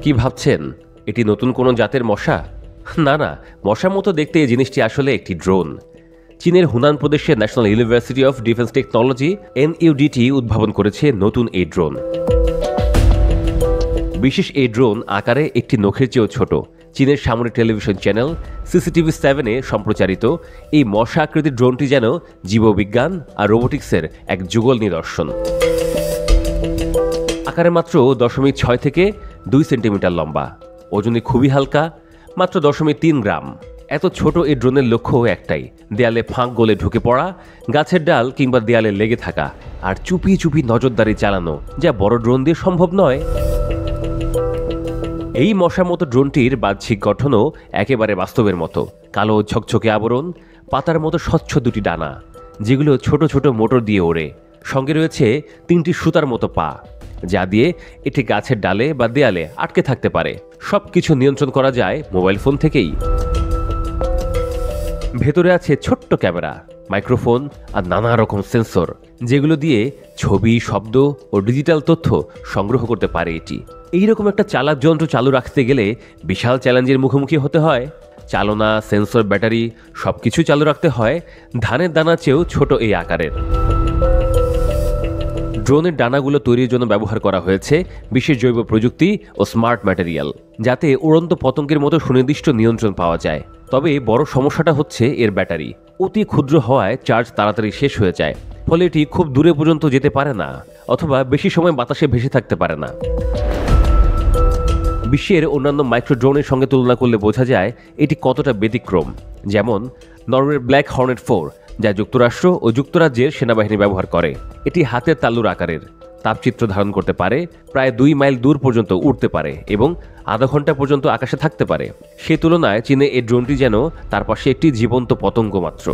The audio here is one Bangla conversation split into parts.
কি ভাবছেন এটি নতুন কোনো জাতের মশা? না না, মশার মতো দেখতে এই জিনিসটি আসলে একটি ড্রোন। চীনের হুনান প্রদেশের national university of defence technology NUDT উদ্ভাবন করেছে নতুন এই ড্রোন। বিশেষ এই ড্রোন আকারে একটি নখের চেয়েও ছোট। চীনের সামরিক টেলিভিশন চ্যানেল CCTV-7-এ সম্প্রচারিত এই মশা আকৃতির ড্রোনটি যেন জীববিজ্ঞান আর রোবোটিক্সের এক যুগল নিদর্শন। আকারে মাত্র 0.6 থেকে 2 সেন্টিমিটার লম্বা, ওজনে খুবই হালকা, মাত্র 0.3 গ্রাম। এত ছোট এই ড্রোনের লক্ষ্য একটাই, দেয়ালে ফাঁক গলে ঢুকে পড়া, গাছের ডাল কিংবা দেয়ালে লেগে থাকা আর চুপি চুপি নজরদারি চালানো, যা বড় ড্রোন দিয়ে সম্ভব নয়। এই মশার মতো ড্রোনটির বাহ্যিক গঠনও একেবারে বাস্তবের মতো। কালো ঝকঝকে আবরণ, পাতার মতো স্বচ্ছ দুটি ডানা, যেগুলো ছোট ছোট মোটর দিয়ে ওড়ে। সঙ্গে রয়েছে 3টি সুতার মতো পা, যা দিয়ে এটি গাছের ডালে বা দেয়ালে আটকে থাকতে পারে। সবকিছু নিয়ন্ত্রণ করা যায় মোবাইল ফোন থেকেই। ভেতরে আছে ছোট্ট ক্যামেরা, মাইক্রোফোন আর নানা রকম সেন্সর, যেগুলো দিয়ে ছবি, শব্দ ও ডিজিটাল তথ্য সংগ্রহ করতে পারে এটি। এইরকম একটা চালাক যন্ত্র চালু রাখতে গেলে বিশাল চ্যালেঞ্জের মুখোমুখি হতে হয়। চালনা, সেন্সর, ব্যাটারি সবকিছু চালু রাখতে হয় ধানের দানা চেয়েও ছোট এই আকারের। ড্রোনের ডানাগুলো তৈরির জন্য ব্যবহার করা হয়েছে বিশেষ জৈব প্রযুক্তি ও স্মার্ট ম্যাটেরিয়াল, যাতে উড়ন্ত পতঙ্গের মতো সুনির্দিষ্ট নিয়ন্ত্রণ পাওয়া যায়। তবে বড় সমস্যাটা হচ্ছে এর ব্যাটারি। অতি ক্ষুদ্র হওয়ায় চার্জ তাড়াতাড়ি শেষ হয়ে যায়, ফলে এটি খুব দূরে পর্যন্ত যেতে পারে না অথবা বেশি সময় বাতাসে ভেসে থাকতে পারে না। বিশ্বের অন্যান্য মাইক্রো ড্রোনের সঙ্গে তুলনা করলে বোঝা যায় এটি কতটা ব্যতিক্রম। যেমন নরওয়ের ব্ল্যাক হর্নেট 4, যা যুক্তরাষ্ট্র ও যুক্তরাজ্যের সেনাবাহিনী ব্যবহার করে। এটি হাতের তালুর আকারের, তাপচিত্র ধারণ করতে পারে, প্রায় 2 মাইল দূর পর্যন্ত উড়তে পারে এবং আধা ঘন্টা পর্যন্ত আকাশে থাকতে পারে। সে তুলনায় চীনে এই ড্রোনটি যেন তার পাশে একটি জীবন্ত পতঙ্গ মাত্র।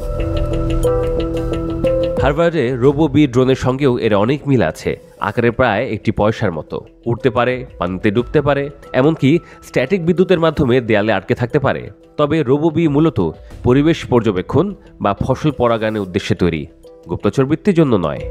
হার্ভার্ডে রোবো-বি ড্রোনের সঙ্গেও এর অনেক মিল আছে। আকারে প্রায় একটি পয়সার মতো, উড়তে পারে, পানিতে ডুবতে পারে, এমনকি স্ট্যাটিক বিদ্যুতের মাধ্যমে দেয়ালে আটকে থাকতে পারে। তবে রোবো-বি মূলত পরিবেশ পর্যবেক্ষণ বা ফসল পরাগায়নের উদ্দেশ্যে তৈরি, গুপ্তচরবৃত্তির জন্য নয়।